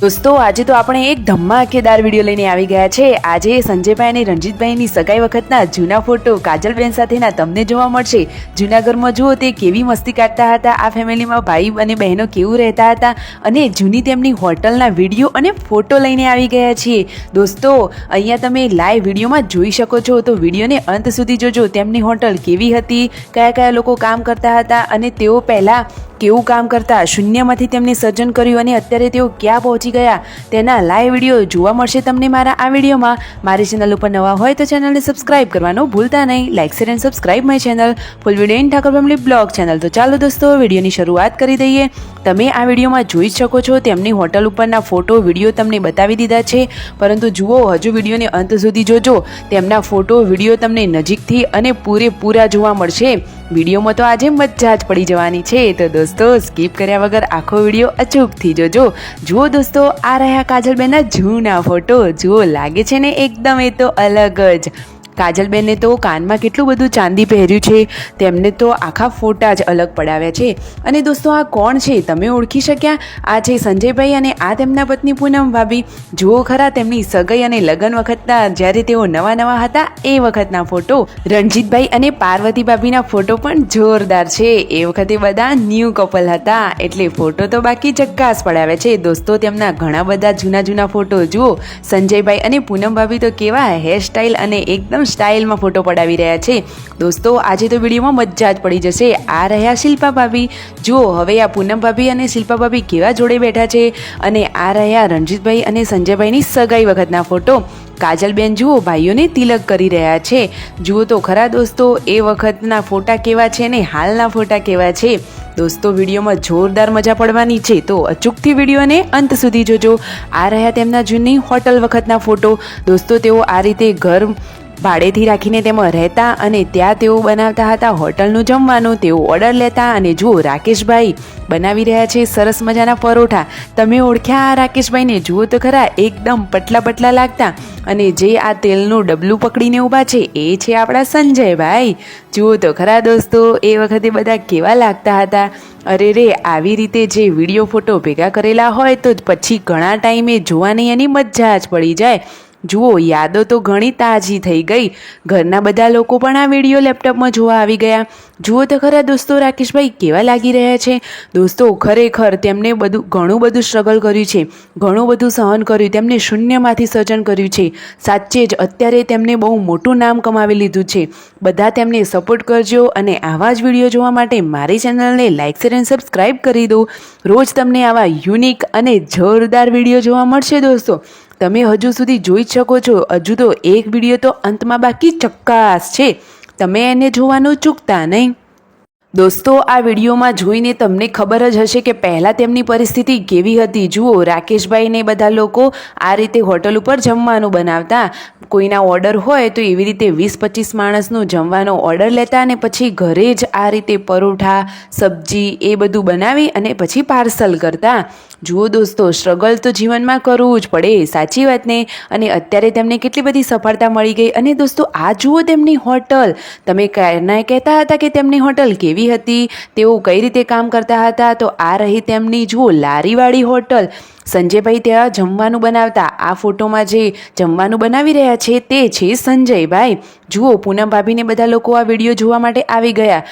દોસ્તો આજે તો આપણે એક ધમાકેદાર વિડીયો લઈને આવી ગયા છે। આજે સંજયભાઈ અને રણજીતભાઈની સગાઈ વખતના જૂના ફોટો કાજલબેન સાથેના તમને જોવા મળશે। જૂના ઘરમાં જુઓ તે કેવી મસ્તી કાઢતા હતા, આ ફેમિલીમાં ભાઈ અને બહેનો કેવું રહેતા હતા અને જૂની તેમની હોટલના વિડીયો અને ફોટો લઈને આવી ગયા છીએ। દોસ્તો અહીંયા તમે લાઈવ વિડીયોમાં જોઈ શકો છો, તો વિડીયોને અંત સુધી જોજો। તેમની હોટલ કેવી હતી, કયા કયા લોકો કામ કરતા હતા અને તેઓ પહેલાં કેવું કામ કરતા, શૂન્યમાંથી તેમને સર્જન કર્યું અને અત્યારે તેઓ ક્યાં પહોંચી ગયા તેના લાઈવ વિડીયો જોવા મળશે તમને મારા આ વિડીયોમાં। મારી ચેનલ ઉપર નવા હોય તો ચેનલને સબસ્ક્રાઇબ કરવાનું ભૂલતા નહીં। Like share and subscribe my channel full video in Thakor family blog channel. તો ચાલો દોસ્તો વિડીયોની શરૂઆત કરી દઈએ। તમે આ વિડીયોમાં જોઈ શકો છો તેમની હોટલ ઉપરના ફોટો વિડીયો તમને બતાવી દીધા છે, પરંતુ જુઓ હજુ વિડીયોને અંત સુધી જોજો। તેમના ફોટો વિડીયો તમને નજીકથી અને પૂરેપૂરા જોવા મળશે। વિડીયોમાં તો આજે મજા જ પડી જવાની છે, તો દોસ્તો સ્કીપ કર્યા વગર આખો વિડીયો અચૂકથી જોજો। જુઓ દોસ્તો આ રહ્યા કાજલબેનના જૂના ફોટો, જુઓ લાગે છે ને એકદમ એ તો અલગ જ। કાજલબેનને તો કાનમાં કેટલું બધું ચાંદી પહેર્યું છે, તેમને તો આખા ફોટા જ અલગ પડાવ્યા છે। અને દોસ્તો આ કોણ છે તમે ઓળખી શક્યા? આ છે સંજયભાઈ અને આ તેમના પત્ની પૂનમ ભાભી। જુઓ ખરા તેમની સગાઈ અને લગ્ન વખતના જ્યારે તેઓ નવા હતા એ વખતના ફોટો। રણજીતભાઈ અને પાર્વતી ભાભીના ફોટો પણ જોરદાર છે, એ વખતે બધા ન્યૂ કપલ હતા એટલે ફોટો તો બાકી ચક્કાસ પડાવ્યા છે। દોસ્તો તેમના ઘણા બધા જૂના ફોટો જુઓ। સંજયભાઈ અને પૂનમ ભાભી તો કેવા હેરસ્ટાઇલ અને એકદમ સ્ટાઇલમાં ફોટો પડાવી રહ્યા છે। દોસ્તો આજે તો વિડીયોમાં મજા જ પડી જશે। આ રહ્યા શિલ્પા ભાભી, જુઓ હવે આ પૂનમ ભાભી અને શિલ્પા ભાભી કેવા જોડે બેઠા છે। અને આ રહ્યા રણજીતભાઈ અને સંજયભાઈની સગાઈ વખતના ફોટો। કાજલબેન જુઓ ભાઈઓને તિલક કરી રહ્યા છે। જુઓ તો ખરા દોસ્તો એ વખતના ફોટા કેવા છે ને હાલના ફોટા કેવા છે। દોસ્તો વિડીયોમાં જોરદાર મજા પડવાની છે, તો અચૂકથી વિડીયોને અંત સુધી જોજો। આ રહ્યા તેમના જૂની હોટલ વખતના ફોટો। દોસ્તો તેઓ આ રીતે ઘર ભાડેથી રાખીને તેમાં રહેતા અને ત્યાં તેઓ બનાવતા હતા હોટલનું જમવાનું, તેઓ ઓર્ડર લેતા। અને જુઓ રાકેશભાઈ બનાવી રહ્યા છે સરસ મજાના પરોઠા। તમે ઓળખ્યા આ રાકેશભાઈને? જુઓ તો ખરા એકદમ પટલા લાગતા અને જે આ તેલનું ડબલું પકડીને ઊભા છે એ છે આપણા સંજયભાઈ। જુઓ તો ખરા દોસ્તો એ વખતે બધા કેવા લાગતા હતા। અરે રે આવી રીતે જે વિડીયો ફોટો ભેગા કરેલા હોય તો પછી ઘણા ટાઈમે જોવાની એની મજા જ પડી જાય। જુઓ યાદો તો ઘણી તાજી થઈ ગઈ। ઘરના બધા લોકો પણ આ વિડીયો લેપટોપમાં જોવા આવી ગયા। જુઓ તો ખરા દોસ્તો રાકેશભાઈ કેવા લાગી રહ્યા છે। દોસ્તો ખરેખર તેમને ઘણું બધું સ્ટ્રગલ કર્યું છે, ઘણું બધું સહન કર્યું, તેમને શૂન્યમાંથી સર્જન કર્યું છે। સાચે જ અત્યારે તેમને બહુ મોટું નામ કમાવી લીધું છે। બધા તેમને સપોર્ટ કરજો અને આવા જ વિડીયો જોવા માટે મારી ચેનલને લાઇક શેર અને સબસ્ક્રાઈબ કરી દો। રોજ તમને આવા યુનિક અને જોરદાર વિડીયો જોવા મળશે। દોસ્તો તમે હજુ સુધી જોઈ શકો છો, હજુ તો એક વિડીયો તો અંતમાં બાકી ચક્કાસ છે, તમે એને જોવાનું ચૂકતા નહીં। દોસ્તો આ વિડીયોમાં જોઈને તમને ખબર જ હશે કે પહેલાં તેમની પરિસ્થિતિ કેવી હતી। જુઓ રાકેશભાઈ ને બધા લોકો આ રીતે હોટલ ઉપર જમવાનું બનાવતા। કોઈના ઓર્ડર હોય તો એવી રીતે 20-25 માણસનું જમવાનો ઓર્ડર લેતા અને પછી ઘરે જ આ રીતે પરોઠા સબ્જી એ બધું બનાવી અને પછી પાર્સલ કરતા। જુઓ દોસ્તો સ્ટ્રગલ તો જીવનમાં કરવું જ પડે, સાચી વાત ને? અને અત્યારે તેમને કેટલી બધી સફળતા મળી ગઈ। અને દોસ્તો આ જુઓ તેમની હોટલ, તમે ક્યારના કહેતા હતા કે તેમની હોટલ કેવી હતી, તેઓ કઈ રીતે કામ કરતા હતા, તો આ રહી તેમની જુઓ લારીવાળી હોટલ। સંજયભાઈ ત્યાં જમવાનું બનાવતા। આ ફોટોમાં જે જમવાનું બનાવી રહ્યા છે તે છે સંજયભાઈ। જુઓ પૂનમ ભાભીને બધા લોકો આ વિડીયો જોવા માટે આવી ગયા।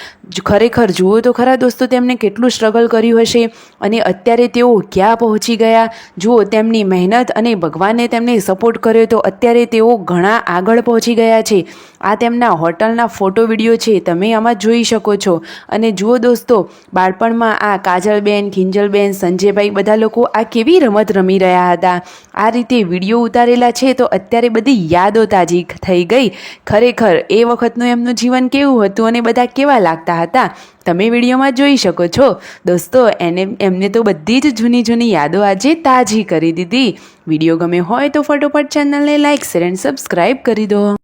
ખરેખર જુઓ તો ખરા દોસ્તો તેમને કેટલું સ્ટ્રગલ કર્યું હશે અને અત્યારે તેઓ ક્યાં પહોંચી ગયા। જુઓ તેમની મહેનત અને ભગવાને તેમને સપોર્ટ કર્યો તો અત્યારે તેઓ ઘણા આગળ પહોંચી ગયા છે। આ તેમના હોટલના ફોટો વિડીયો છે, તમે આમાં જોઈ શકો છો। અને જુઓ દોસ્તો બાળપણમાં આ કાજલબેન, કિંજલબેન, સંજયભાઈ બધા લોકો આ કેવી રમત રમી રહ્યા હતા। આ રીતે વિડીયો ઉતારેલા છે તો અત્યારે બધી યાદો તાજી થઈ ગઈ। ખરેખર એ વખતનું એમનું જીવન કેવું હતું અને બધા કેવા લાગતા હતા તમે વિડીયોમાં જોઈ શકો છો। દોસ્તો એમને તો બધી જ જૂની યાદો આજે તાજી કરી દીધી। વિડીયો ગમે હોય તો ફટોફટ ચેનલને લાઇક શેર એન્ડ સબસ્ક્રાઈબ કરી દો।